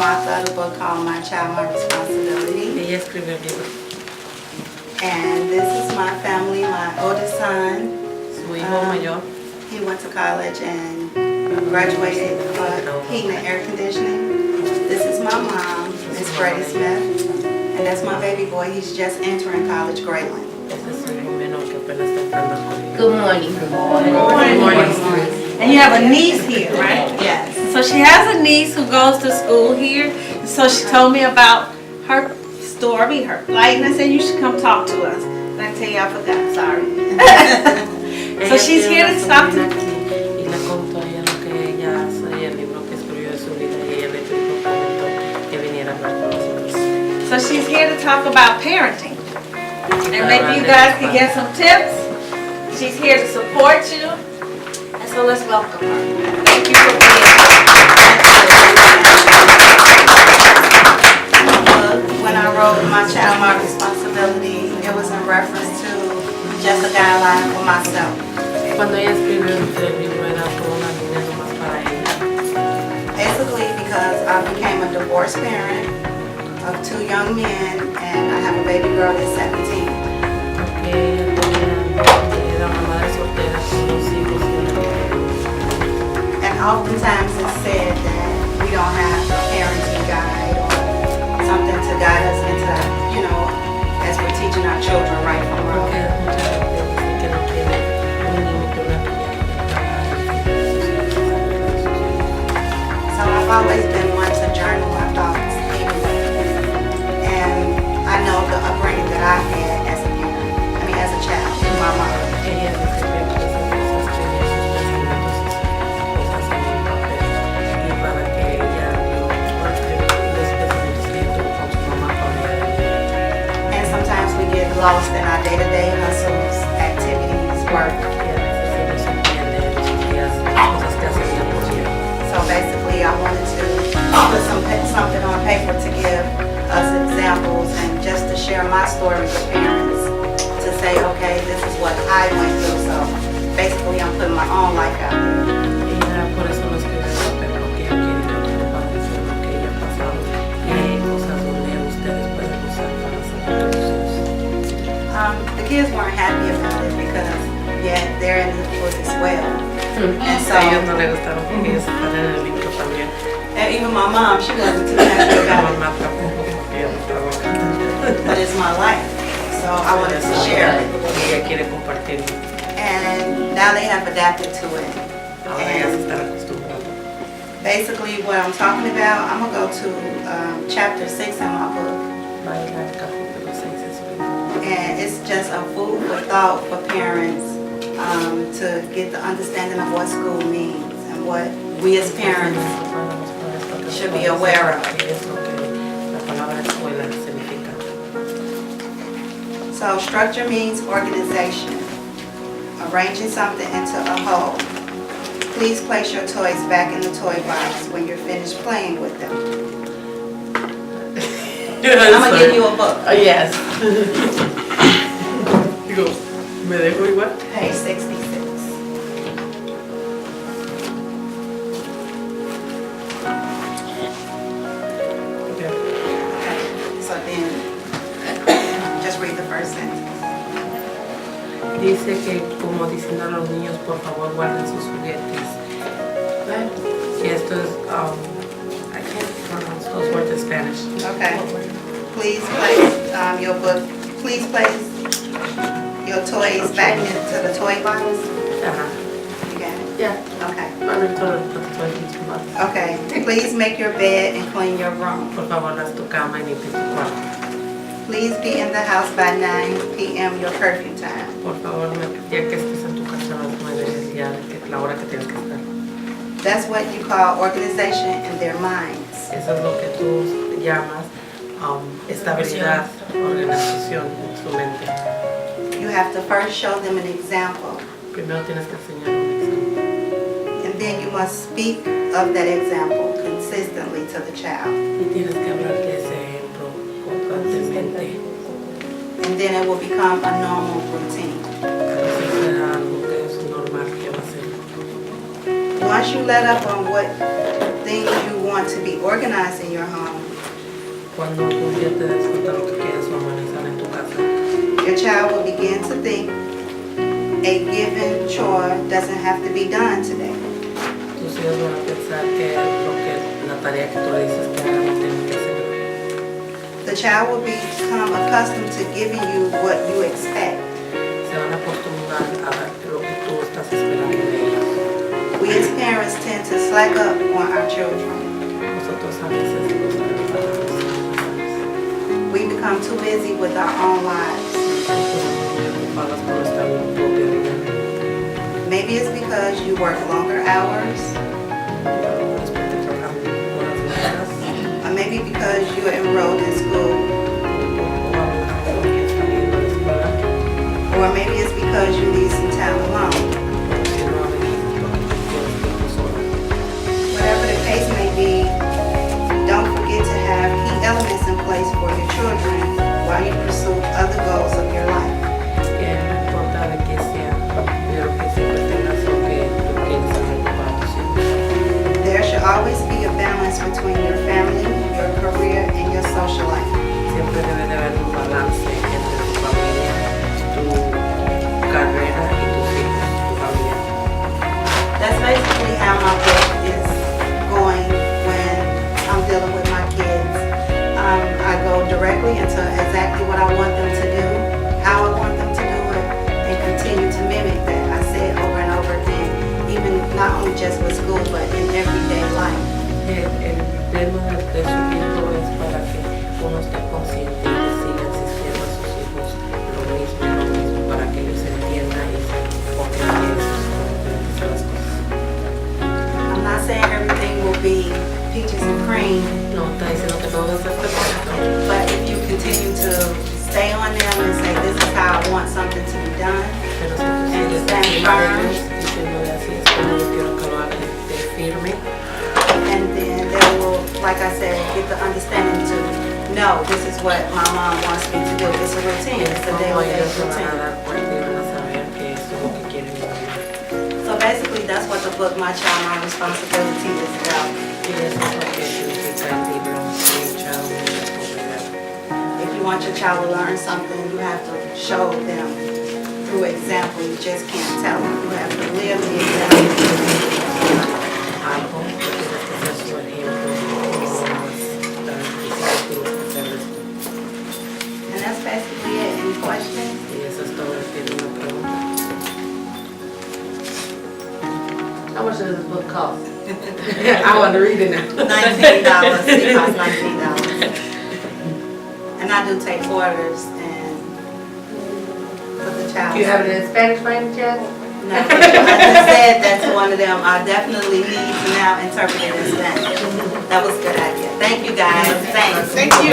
author of the book called My Child, My Responsibility. Ella escribió el libro. And this is my family, my oldest son. Su hijo mayor. He went to college and graduated heating and air conditioning. This is my mom, Miss Jonetta Smith. And that's my baby boy. He's just entering college, Grayling. Good morning. Good morning. And you have a niece here, right? Yes. So she has a niece who goes to school here. So she told me about her story, her life, and I said you should come talk to us. And I tell you I forgot, sorry. So she's here to talk to me. Y le contó a ella lo que ella hace y el libro que escribió de su vida y ella le comentó que viniera a hablar con nosotros. So she's here to talk about parenting. And maybe you guys can get some tips. She's here to support you. And so let's welcome her. Thank you for being here. When I wrote My Child, My Responsibility, it was in reference to just a guideline for myself. Cuando ella escribió el libro era como una línea nomás para ella. Basically because I became a divorced parent of 2 young men and I have a baby girl that's 17. Porque ella era mamá de soltera con 2 hijos y una niña. And oftentimes it's said that we don't have a parenting guide or something to guide us into, as we're teaching our children right from wrong. Porque muchas veces dicen que no tiene un límite, una guía. So I've always been one to journal my thoughts and I know the upbringing that I had as a child with my mom. Ella escribió que siempre se escribía sus pensamientos y sus cosas en un papel. Y para que ella no escribir los pensamientos que ella tuvo con su mamá cuando ella era niña. And sometimes we get lost in our day-to-day hustles, activities, work. So basically I wanted to put something on paper to give us examples and just to share my story with parents to say, okay, this is what I went through. So basically I'm putting my own life out there. Ella por eso lo escribe en papel, porque ella quiere que otros padres sepan lo que ella ha pasado y hay cosas donde ustedes pueden usar para saber sus hijos. The kids weren't happy about it because, they're in the book as well. And so, A ellos no les gustaron porque ellos están en el libro también. and even my mom, she wasn't too happy La about mamá tampoco porque ella no estaba it. But it's my life, so I wanted to share it. Ella quiere compartirlo. And now they have adapted to it. Ahora ella se está acostumbrando. Basically, what I'm talking about, I'm gonna go to chapter 6 in my book, Va a ir al capítulo 6 de su libro. and it's just a food for thought for parents to get the understanding of what school means and what we as parents should be aware of. La palabra escuela significa. So structure means organization, arranging something into a whole. Please place your toys back in the toy box when you're finished playing with them. I'm gonna give you a book. Oh, yes. Digo, ¿me dejo igual? Page 66. Okay. So then, just read the first sentence. Dice que como diciendo a los niños, por favor guarden sus juguetes. Y esto es, I can't pronounce those words in Spanish. Okay. Please place your book. Please place your toys back into the toy box. Ajá. You got it? Yeah. Okay. Bueno, todo el Okay. Please make your bed and clean your room. Por favor, haz tu cama y limpia tu cuarto. Please be in the house by 9 p.m. your curfew time. Por favor, ya que estés en tu casa a las 9 es ya la hora que tienes que estar. That's what you call organization in their minds. Eso es lo que tú llamas estabilidad, organización en su mente. You have to first show them an example, Primero tienes que enseñar un ejemplo. and then you must speak of that example consistently to the child. Y tienes que hablar de ese ejemplo constantemente. And then it will become a normal routine. Entonces será algo que es normal que va a ser. Once you let up on what things you want want to be organized in your home, Cuando tú ya te das cuenta lo que quieres organizar en tu casa, your child will begin to think a given chore doesn't have to be done today. tus hijos van a pensar que la tarea que tú le dices que hagan no tienen que hacer. The child will become accustomed to giving you what you expect. Se van a acostumbrar a darte lo que tú estás esperando de ellos. We as parents tend to slack up on our children. Nosotros a veces nos relajamos, We become too busy with our own lives. muy ocupadas por nuestra propia vida. Maybe it's because you work longer hours, Después de trabajar horas largas, or maybe because you are enrolled in school, o a lo mejor que están yendo a la escuela, or maybe it's because you need some time alone. o si no, a veces es porque tú quieres tiempo solo. Whatever the case may be, don't forget to have key elements in place for your children while you pursue other goals of your life. Que no importa de qué sea, pero que siempre tengas lo que tú quieres hacer para tus hijos. There should always be a balance between your family, your career, and your social life. Siempre debe de haber un balance entre tu familia, tu carrera y tus hijos, tu familia. That's basically how my book is going when I'm dealing with my kids. I go directly into exactly what I want them to do, how I want them to do it, and continue to mimic that. I say it over and over again, even not only just with school, but in everyday life. El tema de su libro es para que uno esté consciente y que siga insistiendo a sus hijos lo mismo, para que ellos entiendan y se enfoquen en eso, en las cosas. I'm not saying everything will be peaches and cream, No está diciendo que todo va a ser perfecto, but if you continue to stay on them and say, this is how I want something to be done, pero si tú sigues encima de ellos, diciéndole así, es como yo quiero que lo hagan, esté firme, and then they will, like I said, get the understanding to know this is what my mom wants me to do. It's a routine. It's a como day-to-day ellos se van a routine. dar cuenta y van a saber que eso es lo que quieren hacer. So basically, that's what the book, My Child, My Responsibility, is about. Y eso es lo que significa el libro, Mi Child, Mi Responsabilidad. If you want your child to learn something, you have to show them through example. You just can't tell them. You have to live the example. Algo que tienes que ser su ejemplo, no es dar diciendo tú lo que hacerles tú. And that's basically it. Any questions? Y eso es todo. Tiene una pregunta. How much does this book cost? I want to read it now. $19. It costs $19. And I do take orders and for the child. You have it in Spanish by any chance? No, I just said that's one of them. I definitely need to now interpret it in Spanish. That was a good idea. Thank you guys. Thanks. Thank you.